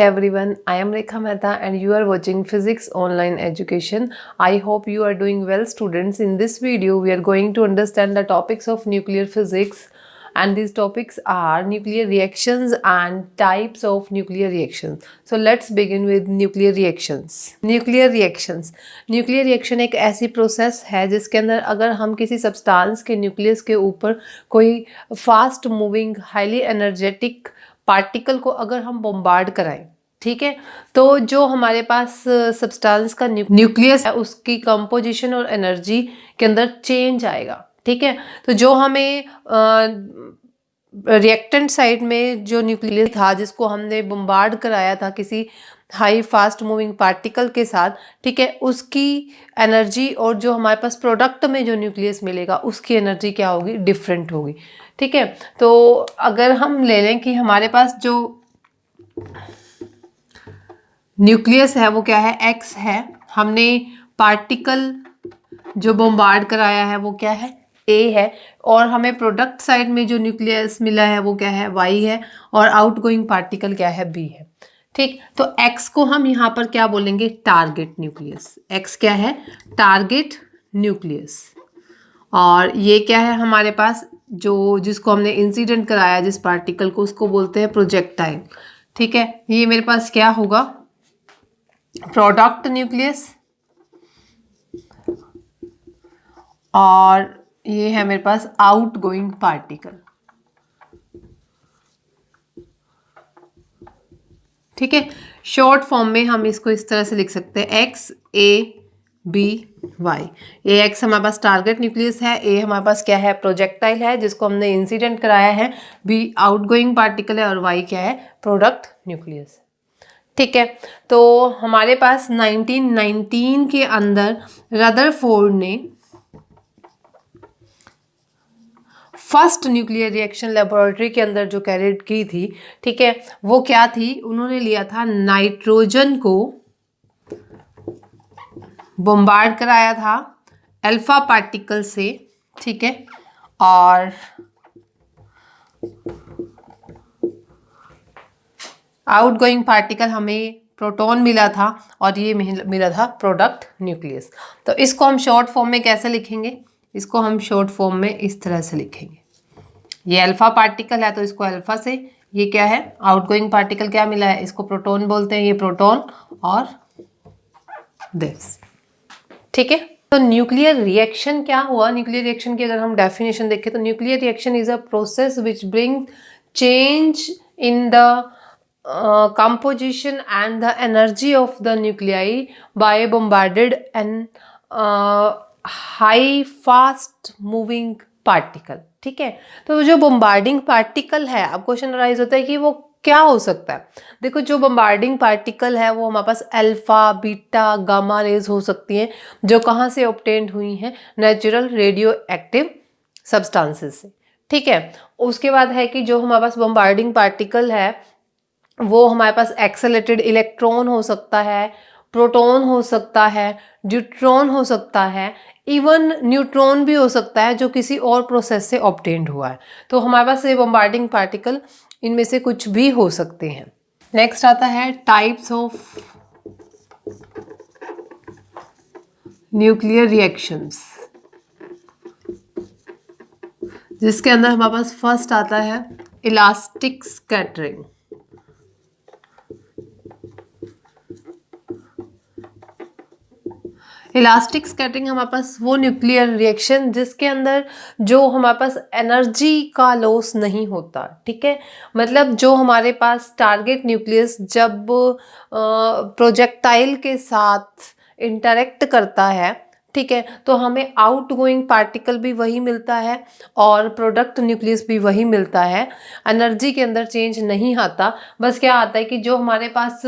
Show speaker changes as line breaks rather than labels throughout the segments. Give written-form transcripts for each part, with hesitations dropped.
everyone, I am Rekha Mehta and you are watching Physics Online Education. I hope you are doing well, students. In this video, we are going to understand the topics of nuclear physics, and these topics are nuclear reactions and types of nuclear reactions. So let's begin with nuclear reactions. Nuclear reactions. Nuclear reaction एक ऐसी process है जिसके अंदर अगर हम किसी substance के nucleus के ऊपर कोई fast moving highly energetic particle को अगर हम बॉम्बार्ड कराएं, ठीक है, तो जो हमारे पास सब्सटेंस का न्यूक्लियस है उसकी कंपोजिशन और एनर्जी के अंदर चेंज आएगा, ठीक है। तो जो हमें रिएक्टेंट साइड में जो न्यूक्लियस था जिसको हमने बॉम्बार्ड कराया था किसी हाई फास्ट मूविंग पार्टिकल के साथ, ठीक है, उसकी एनर्जी और जो हमारे पास प्रोडक्ट में जो न्यूक्लियस मिलेगा उसकी एनर्जी क्या होगी, डिफरेंट होगी, ठीक है। तो अगर हम ले लें कि हमारे पास जो न्यूक्लियस है वो क्या है, एक्स है, हमने पार्टिकल जो बॉम्बार्ड कराया है वो क्या है, ए है, और हमें प्रोडक्ट साइड में जो न्यूक्लियस मिला है वो क्या है, वाई है, और आउटगोइंग पार्टिकल क्या है, बी है, ठीक। तो एक्स को हम यहाँ पर क्या बोलेंगे, टारगेट न्यूक्लियस। एक्स क्या है, टारगेट न्यूक्लियस। और ये क्या है हमारे पास, जो जिसको हमने इंसिडेंट कराया जिस पार्टिकल को, उसको बोलते हैं प्रोजेक्टाइल, ठीक है। ये मेरे पास क्या होगा, प्रोडक्ट न्यूक्लियस, और ये है मेरे पास आउटगोइंग पार्टिकल, ठीक है। शॉर्ट फॉर्म में हम इसको इस तरह से लिख सकते हैं, X A B Y. A X हमारे पास टारगेट न्यूक्लियस है, ए हमारे पास क्या है, प्रोजेक्टाइल है जिसको हमने इंसिडेंट कराया है, बी आउटगोइंग पार्टिकल है, और वाई क्या है, प्रोडक्ट न्यूक्लियस, ठीक है। तो हमारे पास 1919 के अंदर रदरफोर्ड ने फर्स्ट न्यूक्लियर रिएक्शन लेबोरेटरी के अंदर जो कैरिड की थी, ठीक है, वो क्या थी, उन्होंने लिया था नाइट्रोजन को बॉम्बार्ड कराया था अल्फा पार्टिकल से, ठीक है, और आउटगोइंग पार्टिकल हमें प्रोटॉन मिला था, और ये मिला था प्रोडक्ट न्यूक्लियस। तो इसको हम शॉर्ट फॉर्म में कैसे लिखेंगे, इसको हम शॉर्ट फॉर्म में इस तरह से लिखेंगे, ये अल्फा पार्टिकल है तो इसको अल्फा से, ये क्या है, आउटगोइंग पार्टिकल क्या मिला है, इसको प्रोटॉन बोलते हैं, ये प्रोटॉन और दिस, ठीक है। तो न्यूक्लियर रिएक्शन क्या हुआ, न्यूक्लियर रिएक्शन की अगर हम डेफिनेशन देखें तो nuclear reaction is a process which bring change in the composition and the energy of the nuclei by bombarded and high fast moving particle, ठीक है। तो जो बॉम्बार्डिंग पार्टिकल है, अब क्वेश्चन अराइज होता है कि वो क्या हो सकता है। देखो, जो बॉम्बार्डिंग पार्टिकल है वो हमारे पास अल्फा बीटा गामा रेज हो सकती हैं, जो कहाँ से ऑब्टेन्ड हुई हैं, नेचुरल रेडियो एक्टिव सब्सटेंसेस से, ठीक है। उसके बाद है कि जो हमारे पास बॉम्बार्डिंग पार्टिकल है वो हमारे पास एक्सेलेटेड इलेक्ट्रॉन हो सकता है, प्रोटॉन हो सकता है, ड्यूट्रॉन हो सकता है, इवन न्यूट्रॉन भी हो सकता है जो किसी और प्रोसेस से ऑब्टेन्ड हुआ है। तो हमारे पास ये बॉम्बार्डिंग पार्टिकल इनमें से कुछ भी हो सकते हैं। नेक्स्ट आता है टाइप्स ऑफ न्यूक्लियर रिएक्शंस, जिसके अंदर हमारे पास फर्स्ट आता है इलास्टिक स्कैटरिंग। इलास्टिक स्कैटरिंग हमारे पास वो न्यूक्लियर रिएक्शन जिसके अंदर जो हमारे पास एनर्जी का लॉस नहीं होता, ठीक है। मतलब जो हमारे पास टारगेट न्यूक्लियस जब प्रोजेक्टाइल के साथ इंटरेक्ट करता है, ठीक है, तो हमें आउटगोइंग पार्टिकल भी वही मिलता है और प्रोडक्ट न्यूक्लियस भी वही मिलता है। एनर्जी के अंदर चेंज नहीं आता, बस क्या आता है कि जो हमारे पास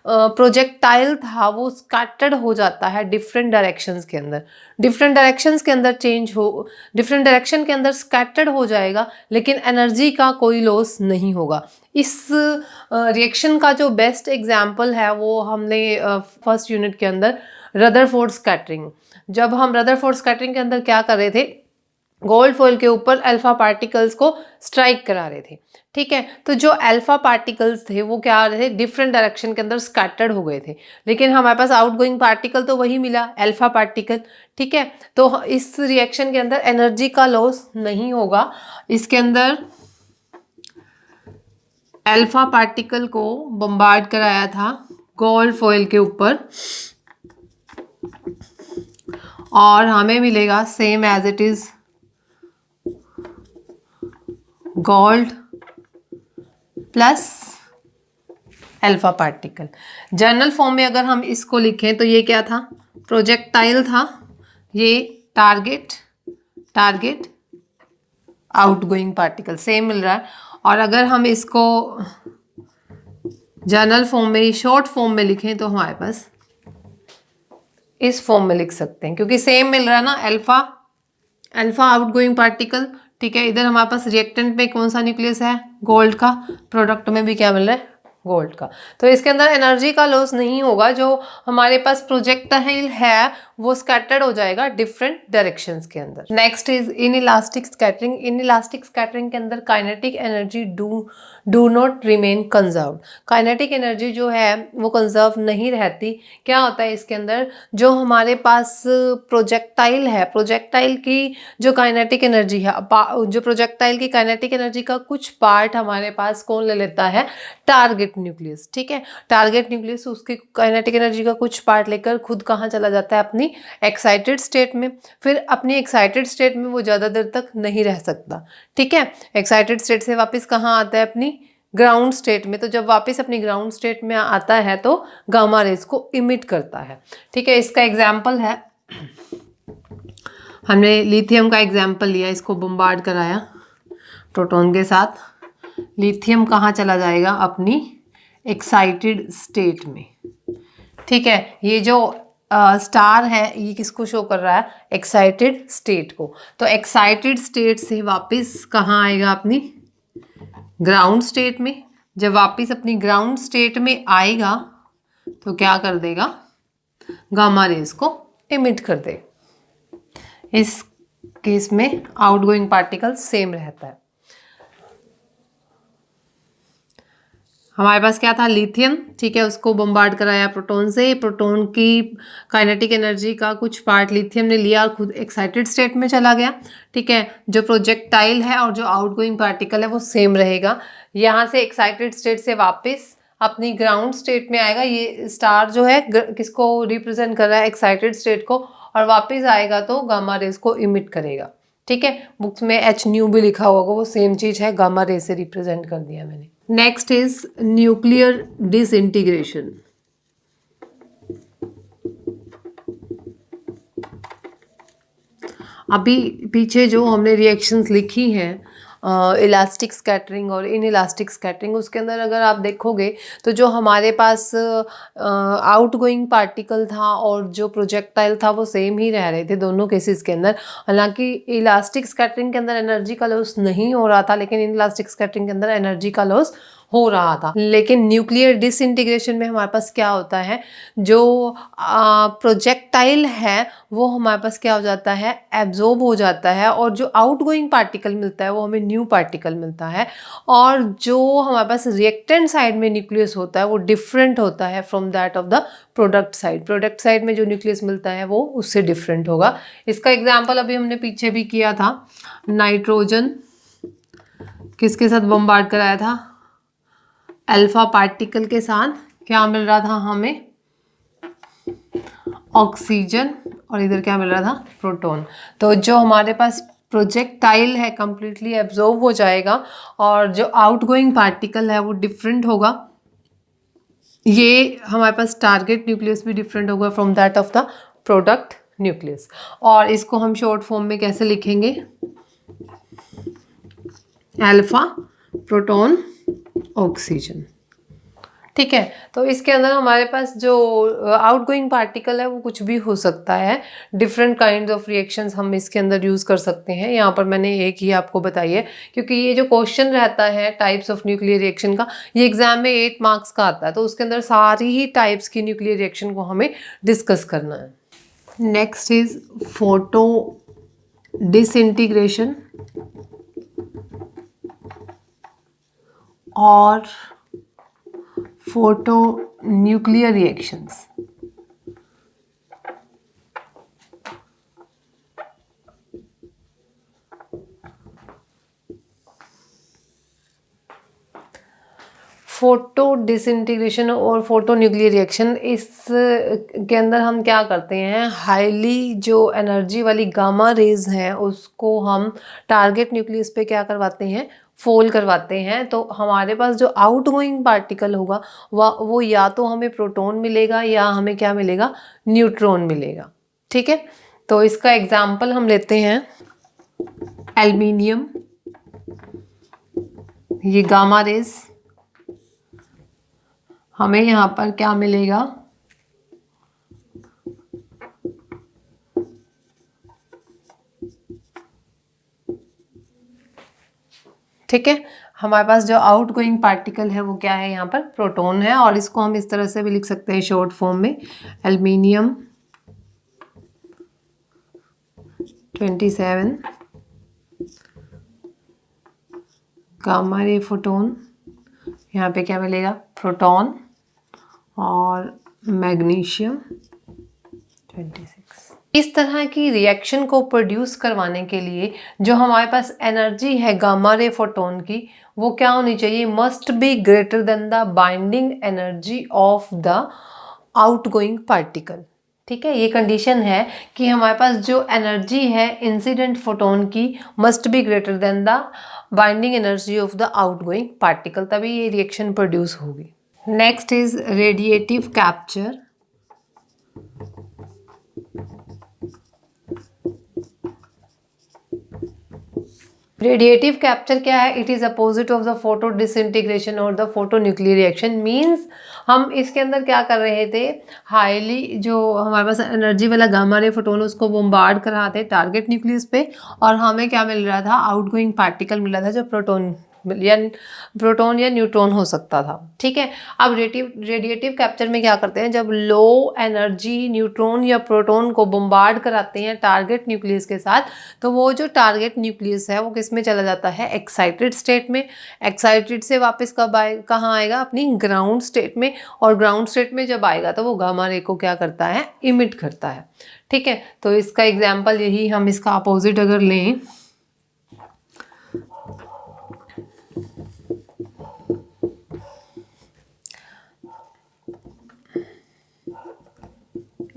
प्रोजेक्टाइल था वो स्कैटर्ड हो जाता है डिफरेंट डायरेक्शंस के अंदर, डिफरेंट डायरेक्शंस के अंदर चेंज हो, डिफरेंट डायरेक्शन के अंदर स्कैटर्ड हो जाएगा, लेकिन एनर्जी का कोई लॉस नहीं होगा। इस रिएक्शन का जो बेस्ट एग्जाम्पल है वो हमने फर्स्ट यूनिट के अंदर रदरफोर्ड स्कैटरिंग, जब हम रदरफोर्ड स्कैटरिंग के अंदर क्या कर रहे थे, गोल्ड फॉइल के ऊपर अल्फा पार्टिकल्स को स्ट्राइक करा रहे थे। ठीक है, तो जो अल्फा पार्टिकल्स थे वो क्या हो रहे थे, डिफरेंट डायरेक्शन के अंदर स्कैटर्ड हो गए थे, लेकिन हमारे पास आउटगोइंग पार्टिकल तो वही मिला, अल्फा पार्टिकल। ठीक है, तो इस रिएक्शन के अंदर एनर्जी का लॉस नहीं होगा। इसके अंदर अल्फा पार्टिकल को बम्बार्ड कराया था गोल्ड फॉइल के ऊपर और हमें मिलेगा same as it is gold plus alpha particle. General form में अगर हम इसको लिखें तो ये क्या था, प्रोजेक्टाइल था, ये target, target outgoing particle, same मिल रहा है। और अगर हम इसको जर्नल फॉर्म में, शॉर्ट फॉर्म में लिखें तो हमारे पास इस फॉर्म में लिख सकते हैं, क्योंकि सेम मिल रहा है ना, अल्फा, अल्फा आउटगोइंग पार्टिकल। ठीक है, इधर हमारे पास रिएक्टेंट में कौन सा न्यूक्लियस है, गोल्ड का, प्रोडक्ट में भी क्या मिल रहा है, गोल्ड का। तो इसके अंदर एनर्जी का लॉस नहीं होगा, जो हमारे पास प्रोजेक्टाइल है वो स्कैटर्ड हो जाएगा डिफरेंट डायरेक्शंस के अंदर। Next is inelastic scattering. Inelastic scattering के अंदर kinetic energy do not remain conserved. Kinetic energy जो है वो कंजर्व नहीं रहती। क्या होता है इसके अंदर, जो हमारे पास प्रोजेक्टाइल है, प्रोजेक्टाइल की जो काइनेटिक एनर्जी है, जो प्रोजेक्टाइल की काइनेटिक एनर्जी का कुछ पार्ट हमारे पास कौन ले लेता है, टारगेट न्यूक्लियस। ठीक है, टारगेट न्यूक्लियस उसकी काइनेटिक एनर्जी का कुछ पार्ट लेकर खुद कहाँ चला जाता है, अपनी एक्साइटेड स्टेट में। फिर अपनी एक्साइटेड स्टेट में वो ज़्यादा देर तक नहीं रह सकता। ठीक है, एक्साइटेड स्टेट से वापस कहाँ आता है, अपनी ग्राउंड स्टेट में। तो जब वापस अपनी ग्राउंड स्टेट में आता है तो गामा रेज को इमिट करता है। ठीक है, इसका एग्जाम्पल है, हमने लिथियम का एग्जाम्पल लिया, इसको बम्बार्ड कराया प्रोटॉन के साथ, लिथियम कहाँ चला जाएगा, अपनी एक्साइटेड स्टेट में। ठीक है, ये जो स्टार है ये किसको शो कर रहा है, एक्साइटेड स्टेट को। तो एक्साइटेड स्टेट से वापस कहाँ आएगा, अपनी ग्राउंड स्टेट में। जब वापस अपनी ग्राउंड स्टेट में आएगा तो क्या कर देगा, गामा रेज को इमिट कर देगा। इस केस में आउटगोइंग पार्टिकल सेम रहता है। हमारे पास क्या था, लिथियम। ठीक है, उसको बम्बार्ड कराया प्रोटॉन से, प्रोटॉन की काइनेटिक एनर्जी का कुछ पार्ट लिथियम ने लिया और खुद एक्साइटेड स्टेट में चला गया। ठीक है, जो प्रोजेक्टाइल है और जो आउटगोइंग पार्टिकल है वो सेम रहेगा। यहाँ से एक्साइटेड स्टेट से वापस अपनी ग्राउंड स्टेट में आएगा। ये स्टार जो है किसको रिप्रेजेंट कर रहा है, एक्साइटेड स्टेट को, और वापस आएगा तो गामा रेज को इमिट करेगा। ठीक है, बुक्स में एच न्यू भी लिखा होगा, वो सेम चीज़ है, गामा रेज से रिप्रेजेंट कर दिया मैंने। Next is nuclear disintegration. अभी पीछे जो हमने रिएक्शंस लिखी हैं, इलास्टिक स्कैटरिंग और इनइलास्टिक स्कैटरिंग, उसके अंदर अगर आप देखोगे तो जो हमारे पास आउटगोइंग पार्टिकल था और जो प्रोजेक्टाइल था वो सेम ही रह रहे थे दोनों केसेस के अंदर। हालांकि इलास्टिक स्कैटरिंग के अंदर एनर्जी का लॉस नहीं हो रहा था, लेकिन इनइलास्टिक स्कैटरिंग के अंदर एनर्जी का लॉस हो रहा था। लेकिन न्यूक्लियर डिसइंटीग्रेशन में हमारे पास क्या होता है, जो प्रोजेक्टाइल है वो हमारे पास क्या हो जाता है, एब्जॉर्ब हो जाता है, और जो आउटगोइंग पार्टिकल मिलता है वो हमें न्यू पार्टिकल मिलता है। और जो हमारे पास रिएक्टेंट साइड में न्यूक्लियस होता है वो डिफरेंट होता है from that of the product side. Product side में जो न्यूक्लियस मिलता है वो उससे डिफरेंट होगा। इसका एग्जाम्पल अभी हमने पीछे भी किया था, नाइट्रोजन किसके साथ बम्बार्ड कराया था, अल्फा पार्टिकल के साथ। क्या मिल रहा था हमें, ऑक्सीजन, और इधर क्या मिल रहा था, प्रोटॉन। तो जो हमारे पास प्रोजेक्टाइल है कंप्लीटली एब्जॉर्ब हो जाएगा, और जो आउटगोइंग पार्टिकल है वो डिफरेंट होगा। ये हमारे पास टारगेट न्यूक्लियस भी डिफरेंट होगा from that of the product nucleus. और इसको हम शॉर्ट फॉर्म में कैसे लिखेंगे, अल्फा, प्रोटॉन, ऑक्सीजन। ठीक है, तो इसके अंदर हमारे पास जो आउटगोइंग पार्टिकल है वो कुछ भी हो सकता है। डिफरेंट काइंड ऑफ रिएक्शंस हम इसके अंदर यूज़ कर सकते हैं। यहाँ पर मैंने एक ही आपको बताई है, क्योंकि ये जो क्वेश्चन रहता है टाइप्स ऑफ न्यूक्लियर रिएक्शन का, ये एग्जाम में 8 मार्क्स का आता है, तो उसके अंदर सारी ही टाइप्स की न्यूक्लियर रिएक्शन को हमें डिस्कस करना है। नेक्स्ट इज फोटो डिसइंटीग्रेशन और photo nuclear reactions. Photo disintegration और फोटो न्यूक्लियर रिएक्शन, इस के अंदर हम क्या करते हैं, हाईली जो एनर्जी वाली गामा रेज हैं उसको हम टारगेट न्यूक्लियस पे क्या करवाते हैं, फोल करवाते हैं। तो हमारे पास जो आउटगोइंग पार्टिकल होगा वो या तो हमें प्रोटॉन मिलेगा या हमें क्या मिलेगा, न्यूट्रॉन मिलेगा। ठीक है, तो इसका एग्जाम्पल हम लेते हैं एल्यूमिनियम, ये गामा रेज, हमें यहाँ पर क्या मिलेगा, ठीक है। हमारे पास जो आउटगोइंग पार्टिकल है वो क्या है, यहाँ पर प्रोटॉन है, और इसको हम इस तरह से भी लिख सकते हैं शॉर्ट फॉर्म में, एल्यूमिनियम 27 गामा रे फोटोन, यहाँ पे क्या मिलेगा, प्रोटॉन, और मैग्नीशियम 26। इस तरह की रिएक्शन को प्रोड्यूस करवाने के लिए जो हमारे पास एनर्जी है गामा रे फोटोन की, वो क्या होनी चाहिए, must be greater than the binding energy of the outgoing particle. ठीक है, ये कंडीशन है कि हमारे पास जो एनर्जी है इंसिडेंट फोटोन की must be greater than the binding energy of the outgoing particle, तभी ये रिएक्शन प्रोड्यूस होगी। Next is radiative capture. Radiative capture क्या है, it is opposite of the photo disintegration और the photo nuclear reaction. Means हम इसके अंदर क्या कर रहे थे, हाईली जो हमारे पास एनर्जी वाला गामा रे फोटोन उसको बॉम्बार्ड कर रहा थे टारगेट न्यूक्लियस पे, और हमें क्या मिल रहा था, आउटगोइंग पार्टिकल मिल रहा था जो प्रोटॉन या न्यूट्रॉन हो सकता था। ठीक है, अब रेडिएटिव कैप्चर में क्या करते हैं, जब लो एनर्जी न्यूट्रॉन या प्रोटॉन को बॉम्बार्ड कराते हैं टारगेट न्यूक्लियस के साथ, तो वो जो टारगेट न्यूक्लियस है वो किस में चला जाता है, एक्साइटेड स्टेट में। एक्साइटेड से वापस कब कहाँ आएगा, अपनी ग्राउंड स्टेट में, और ग्राउंड स्टेट में जब आएगा तो वो गामा रे को क्या करता है, इमिट करता है। ठीक है, तो इसका एग्जाम्पल यही, हम इसका अपोजिट अगर लें,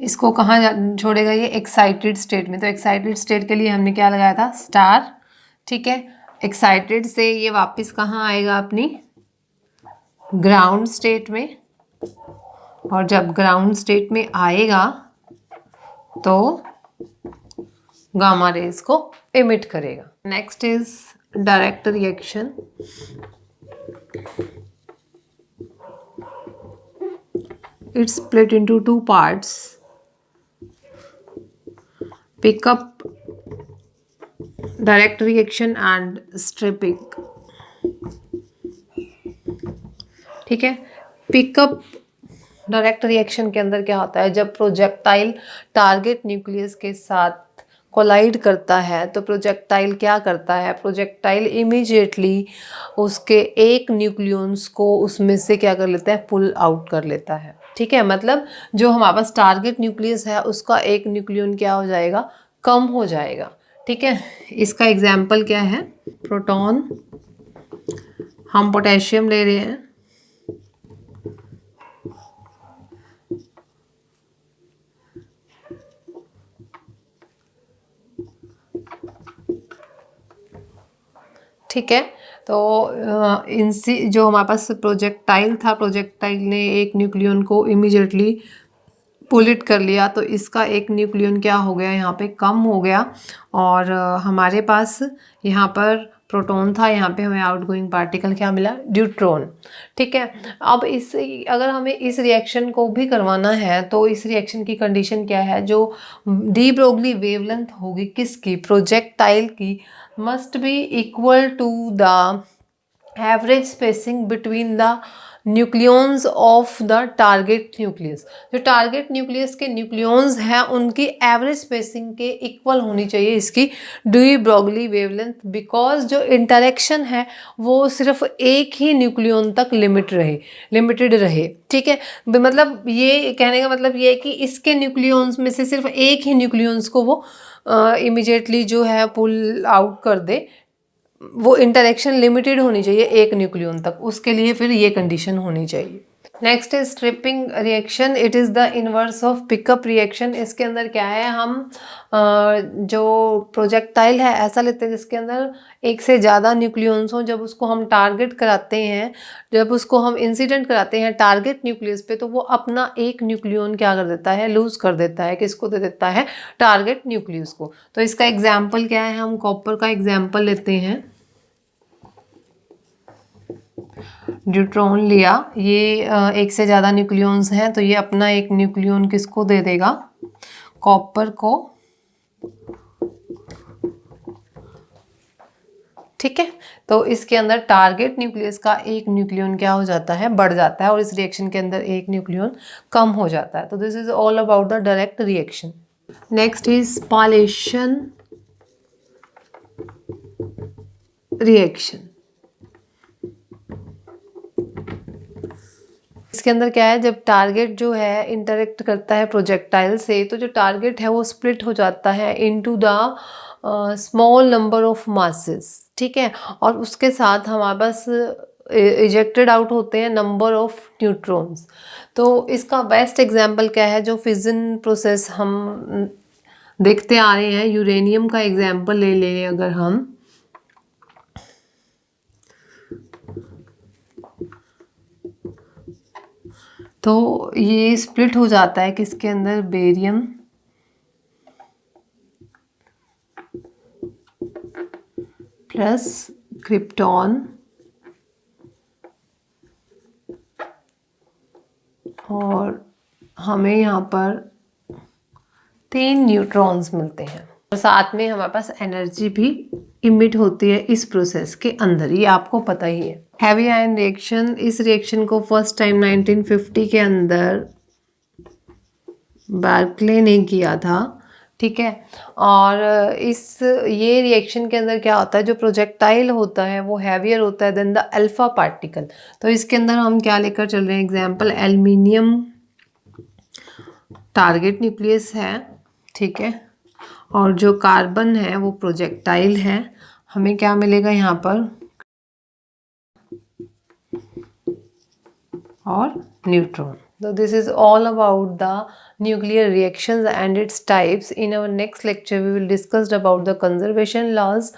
इसको कहाँ छोड़ेगा, ये एक्साइटेड स्टेट में। तो एक्साइटेड स्टेट के लिए हमने क्या लगाया था, स्टार। ठीक है, एक्साइटेड से ये वापस कहाँ आएगा, अपनी ग्राउंड स्टेट में, और जब ग्राउंड स्टेट में आएगा तो गामा रेज को इमिट करेगा। Next is direct reaction. It's split into two parts. Pick up direct reaction and stripping. ठीक है, पिकअप डायरेक्ट रिएक्शन के अंदर क्या होता है, जब प्रोजेक्टाइल टारगेट न्यूक्लियस के साथ कोलाइड करता है तो प्रोजेक्टाइल क्या करता है, प्रोजेक्टाइल इमीडिएटली उसके एक न्यूक्लियंस को उसमें से क्या कर लेता है, पुल आउट कर लेता है। ठीक है, मतलब जो हमारे पास टारगेट न्यूक्लियस है उसका एक न्यूक्लियन क्या हो जाएगा, कम हो जाएगा। ठीक है, इसका एग्जाम्पल क्या है, प्रोटॉन, हम पोटेशियम ले रहे हैं, ठीक है। तो इनसे जो हमारे पास प्रोजेक्टाइल था, प्रोजेक्टाइल ने एक न्यूक्लियन को इमीडिएटली पुलिट कर लिया, तो इसका एक न्यूक्लियन क्या हो गया, यहाँ पे कम हो गया, और हमारे पास यहाँ पर प्रोटॉन था, यहाँ पे हमें आउटगोइंग पार्टिकल क्या मिला, न्यूट्रॉन। ठीक है, अब इस अगर हमें इस रिएक्शन को भी करवाना है तो इस रिएक्शन की कंडीशन क्या है, जो डी ब्रोगली वेवलेंथ होगी किसकी, प्रोजेक्टाइल की, must be equal to the average spacing between the nucleons of the target nucleus. जो टारगेट न्यूक्लियस के न्यूक्लियंस हैं उनकी एवरेज स्पेसिंग के इक्वल होनी चाहिए इसकी ड्यूई ब्रोगली वेवलेंथ, बिकॉज जो इंटरेक्शन है वो सिर्फ एक ही न्यूक्लियन तक लिमिटेड रहे। ठीक है, मतलब ये कहने का मतलब ये है कि इसके न्यूक्लियंस में से सिर्फ एक ही न्यूक्लियंस को वो इमीडिएटली जो है पुल आउट कर दे। वो इंटरेक्शन लिमिटेड होनी चाहिए एक न्यूक्लियन तक, उसके लिए फिर ये कंडीशन होनी चाहिए। Next is stripping reaction. It is the inverse of pickup reaction. इसके अंदर क्या है, हम जो प्रोजेक्टाइल है ऐसा लेते हैं जिसके अंदर एक से ज़्यादा न्यूक्लियंस हों। जब उसको हम टारगेट कराते हैं, जब उसको हम इंसिडेंट कराते हैं टारगेट न्यूक्लियस पे, तो वो अपना एक न्यूक्लियन क्या कर देता है, लूज कर देता है। किसको दे देता है, टारगेट न्यूक्लियस को। तो इसका एग्जाम्पल क्या है, हम कॉपर का एग्जाम्पल लेते हैं। ड्यूट्रॉन लिया, ये एक से ज़्यादा न्यूक्लियंस हैं, तो ये अपना एक न्यूक्लियन किसको दे देगा, कॉपर को। ठीक है, तो इसके अंदर टारगेट न्यूक्लियस का एक न्यूक्लियन क्या हो जाता है, बढ़ जाता है, और इस रिएक्शन के अंदर एक न्यूक्लियन कम हो जाता है। तो this is all about the direct reaction. Next is spallation reaction. इसके अंदर क्या है, जब टारगेट जो है इंटरेक्ट करता है प्रोजेक्टाइल से, तो जो टारगेट है वो स्प्लिट हो जाता है into the small number of masses. ठीक है, और उसके साथ हमारे पास इजेक्टेड आउट होते हैं नंबर ऑफ न्यूट्रॉन्स। तो इसका बेस्ट एग्जांपल क्या है, जो फिजन प्रोसेस हम देखते आ रहे हैं, यूरेनियम का एग्जांपल ले लें अगर हम, तो ये स्प्लिट हो जाता है किसके अंदर, बेरियम प्लस क्रिप्टॉन और हमें यहाँ पर 3 न्यूट्रॉन्स मिलते हैं, और साथ में हमारे पास एनर्जी भी इमिट होती है इस प्रोसेस के अंदर, ये आपको पता ही है। हैवी आयन रिएक्शन, इस रिएक्शन को फर्स्ट टाइम 1950 के अंदर बार्कले ने किया था। ठीक है, और ये रिएक्शन के अंदर क्या होता है, जो प्रोजेक्टाइल होता है वो हैवियर होता है देन द अल्फा पार्टिकल। तो इसके अंदर हम क्या लेकर चल रहे हैं, एग्जाम्पल एल्युमिनियम टारगेट न्यूक्लियस है। ठीक है, और जो कार्बन है वो प्रोजेक्टाइल है। हमें क्या मिलेगा यहाँ पर, और neutron. So this is all about the nuclear reactions and its types. In our next lecture we will discuss about the conservation laws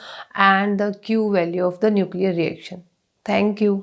and the Q value of the nuclear reaction. Thank you.